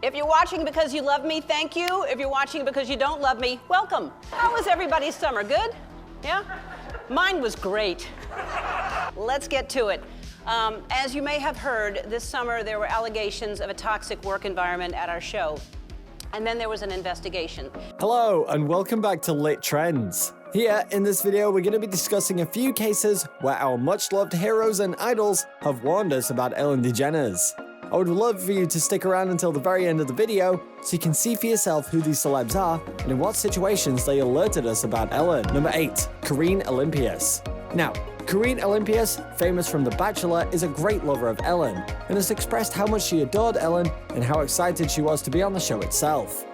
If you're watching because you love me, thank you. If you're watching because you don't love me, welcome. How was everybody's summer? Good? Yeah? Mine was great. Let's get to it. As you may have heard, this summer there were allegations of a toxic work environment at our show. And then there was an investigation. Hello, and welcome back to littrendz. Here, in this video, we're going to be discussing a few cases where our much-loved heroes and idols have warned us about Ellen Degeneres. I would love for you to stick around until the very end of the video so you can see for yourself who these celebs are and in what situations they alerted us about Ellen. Number 8. Corinne Olympius. Now, Corinne Olympius, famous from The Bachelor, is a great lover of Ellen and has expressed how much she adored Ellen and how excited she was to be on the show itself.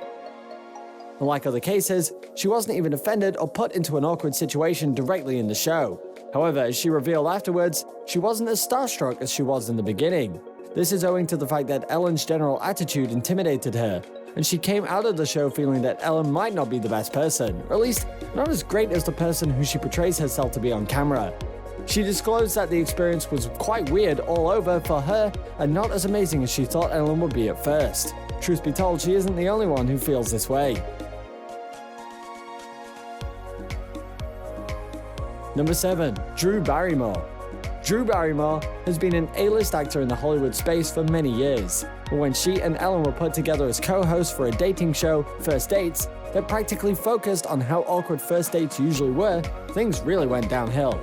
Unlike other cases, she wasn't even offended or put into an awkward situation directly in the show. However, as she revealed afterwards, she wasn't as starstruck as she was in the beginning. This is owing to the fact that Ellen's general attitude intimidated her, and she came out of the show feeling that Ellen might not be the best person, or at least not as great as the person who she portrays herself to be on camera. She disclosed that the experience was quite weird all over for her and not as amazing as she thought Ellen would be at first. Truth be told, she isn't the only one who feels this way. Number 7. Drew Barrymore. Drew Barrymore has been an A-list actor in the Hollywood space for many years, but when she and Ellen were put together as co-hosts for a dating show, First Dates, that practically focused on how awkward first dates usually were, things really went downhill.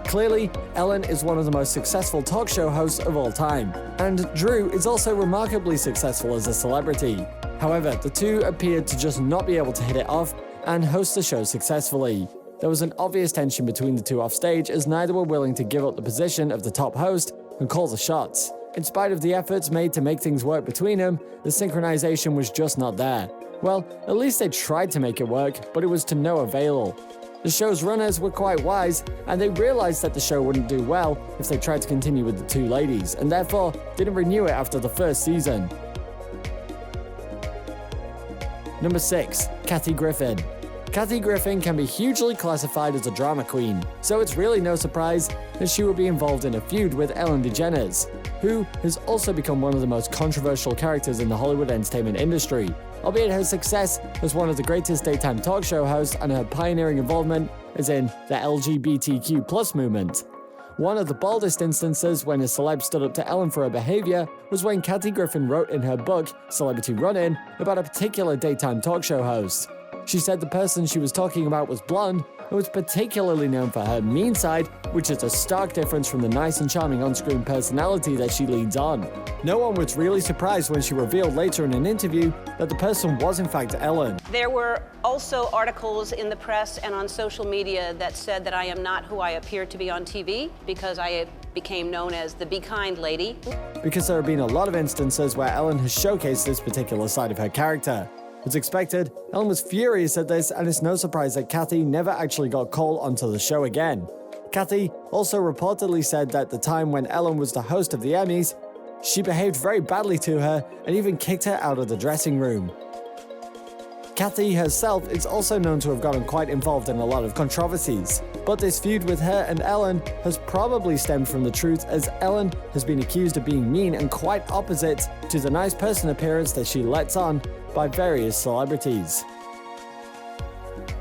Clearly, Ellen is one of the most successful talk show hosts of all time, and Drew is also remarkably successful as a celebrity. However, the two appeared to just not be able to hit it off and host the show successfully. There was an obvious tension between the two offstage as neither were willing to give up the position of the top host and call the shots. In spite of the efforts made to make things work between them, the synchronization was just not there. Well, at least they tried to make it work, but it was to no avail. The show's runners were quite wise, and they realized that the show wouldn't do well if they tried to continue with the two ladies, and therefore didn't renew it after the first season. Number 6. Kathy Griffin. Kathy Griffin can be hugely classified as a drama queen, so it's really no surprise that she will be involved in a feud with Ellen DeGeneres, who has also become one of the most controversial characters in the Hollywood entertainment industry, albeit her success as one of the greatest daytime talk show hosts and her pioneering involvement as in the LGBTQ+ movement. One of the boldest instances when a celeb stood up to Ellen for her behavior was when Kathy Griffin wrote in her book, Celebrity Run-In, about a particular daytime talk show host. She said the person she was talking about was blonde and was particularly known for her mean side, which is a stark difference from the nice and charming on-screen personality that she leads on. No one was really surprised when she revealed later in an interview that the person was in fact Ellen. There were also articles in the press and on social media that said that I am not who I appear to be on TV because I became known as the Be Kind lady. Because there have been a lot of instances where Ellen has showcased this particular side of her character. As expected, Ellen was furious at this, and it's no surprise that Kathy never actually got called onto the show again. Kathy also reportedly said that the time when Ellen was the host of the Emmys, she behaved very badly to her and even kicked her out of the dressing room. Kathy herself is also known to have gotten quite involved in a lot of controversies, but this feud with her and Ellen has probably stemmed from the truth, as Ellen has been accused of being mean and quite opposite to the nice person appearance that she lets on by various celebrities.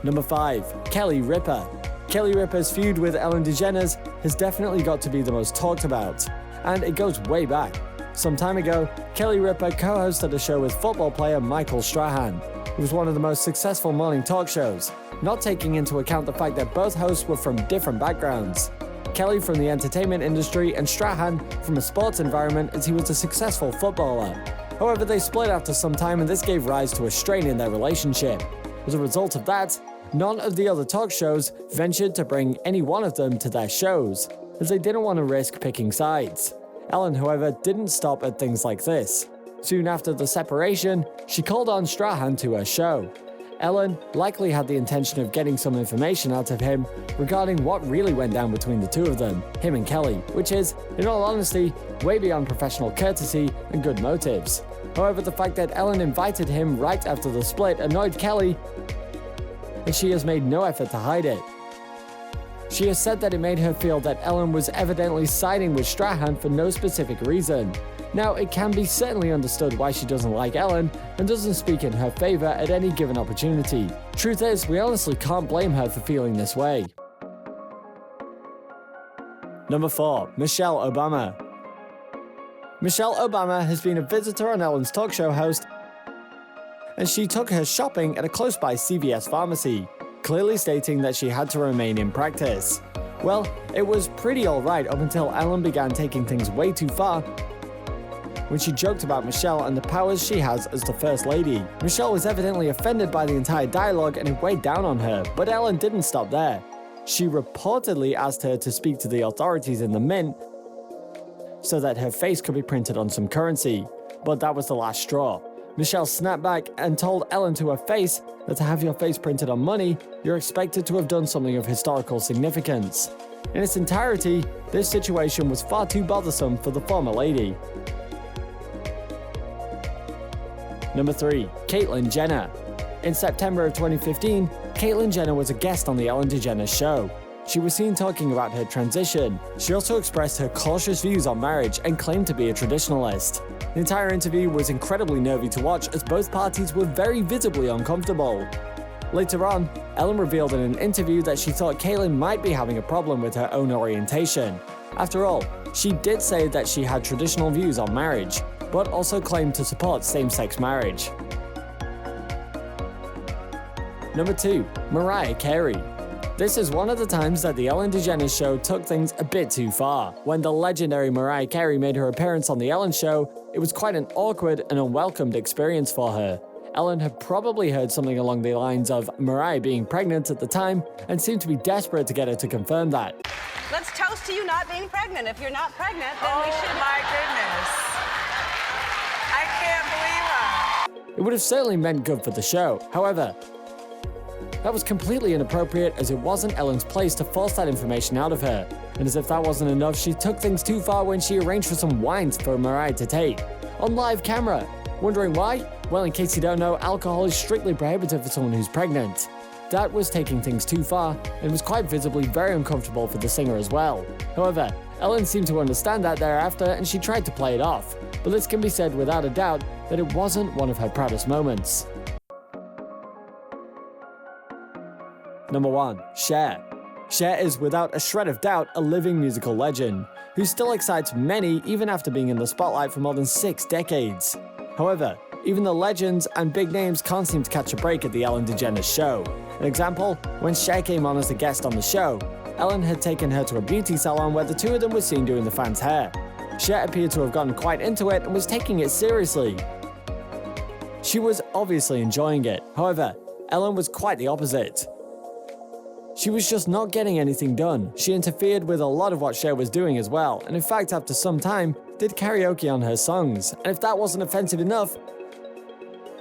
Number 5. Kelly Ripa. Kelly Ripa's feud with Ellen DeGeneres has definitely got to be the most talked about, and it goes way back. Some time ago, Kelly Ripa co-hosted a show with football player Michael Strahan. It was one of the most successful morning talk shows, not taking into account the fact that both hosts were from different backgrounds. Kelly from the entertainment industry and Strahan from a sports environment, as he was a successful footballer. However, they split after some time, and this gave rise to a strain in their relationship. As a result of that, none of the other talk shows ventured to bring any one of them to their shows, as they didn't want to risk picking sides. Ellen, however, didn't stop at things like this. Soon after the separation, she called on Strahan to her show. Ellen likely had the intention of getting some information out of him regarding what really went down between the two of them, him and Kelly, which is, in all honesty, way beyond professional courtesy and good motives. However, the fact that Ellen invited him right after the split annoyed Kelly, and she has made no effort to hide it. She has said that it made her feel that Ellen was evidently siding with Strahan for no specific reason, Now, it can be certainly understood why she doesn't like Ellen and doesn't speak in her favor at any given opportunity. Truth is, we honestly can't blame her for feeling this way. Number 4. Michelle Obama. Michelle Obama has been a visitor on Ellen's talk show host, and she took her shopping at a close-by CVS pharmacy, clearly stating that she had to remain in practice. Well, it was pretty alright up until Ellen began taking things way too far when she joked about Michelle and the powers she has as the First Lady. Michelle was evidently offended by the entire dialogue and it weighed down on her, but Ellen didn't stop there. She reportedly asked her to speak to the authorities in the mint so that her face could be printed on some currency, but that was the last straw. Michelle snapped back and told Ellen to her face that to have your face printed on money, you're expected to have done something of historical significance. In its entirety, this situation was far too bothersome for the former lady. Number 3. Caitlyn Jenner. In September of 2015, Caitlyn Jenner was a guest on the Ellen DeGeneres show. She was seen talking about her transition. She also expressed her cautious views on marriage and claimed to be a traditionalist. The entire interview was incredibly nervy to watch as both parties were very visibly uncomfortable. Later on, Ellen revealed in an interview that she thought Caitlyn might be having a problem with her own orientation. After all, she did say that she had traditional views on marriage, but also claimed to support same-sex marriage. Number 2. Mariah Carey. This is one of the times that the Ellen DeGeneres show took things a bit too far. When the legendary Mariah Carey made her appearance on the Ellen show, it was quite an awkward and unwelcomed experience for her. Ellen had probably heard something along the lines of Mariah being pregnant at the time and seemed to be desperate to get her to confirm that. Let's toast to you not being pregnant. If you're not pregnant, then we should. Oh my goodness. I can't believe it. It would have certainly meant good for the show. However, that was completely inappropriate as it wasn't Ellen's place to force that information out of her. And as if that wasn't enough, she took things too far when she arranged for some wines for Mariah to take on live camera. Wondering why? Well, in case you don't know, alcohol is strictly prohibited for someone who's pregnant. That was taking things too far and was quite visibly very uncomfortable for the singer as well. However, Ellen seemed to understand that thereafter and she tried to play it off. But this can be said without a doubt that it wasn't one of her proudest moments. Number 1. Cher. Cher is without a shred of doubt a living musical legend, who still excites many even after being in the spotlight for more than 6 decades. However, even the legends and big names can't seem to catch a break at the Ellen DeGeneres show. An example, when Cher came on as a guest on the show, Ellen had taken her to a beauty salon where the two of them were seen doing the fans' hair. Cher appeared to have gotten quite into it and was taking it seriously. She was obviously enjoying it. However, Ellen was quite the opposite. She was just not getting anything done. She interfered with a lot of what Cher was doing as well, and in fact after some time, did karaoke on her songs. And if that wasn't offensive enough,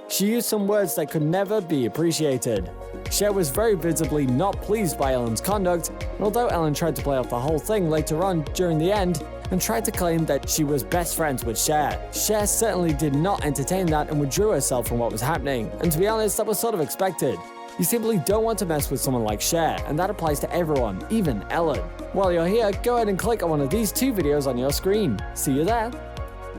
she used some words that could never be appreciated. Cher was very visibly not pleased by Ellen's conduct, and although Ellen tried to play off the whole thing later on during the end, and tried to claim that she was best friends with Cher, Cher certainly did not entertain that and withdrew herself from what was happening, and to be honest, that was sort of expected. You simply don't want to mess with someone like Cher, and that applies to everyone, even Ellen. While you're here, go ahead and click on one of these 2 videos on your screen. See you there!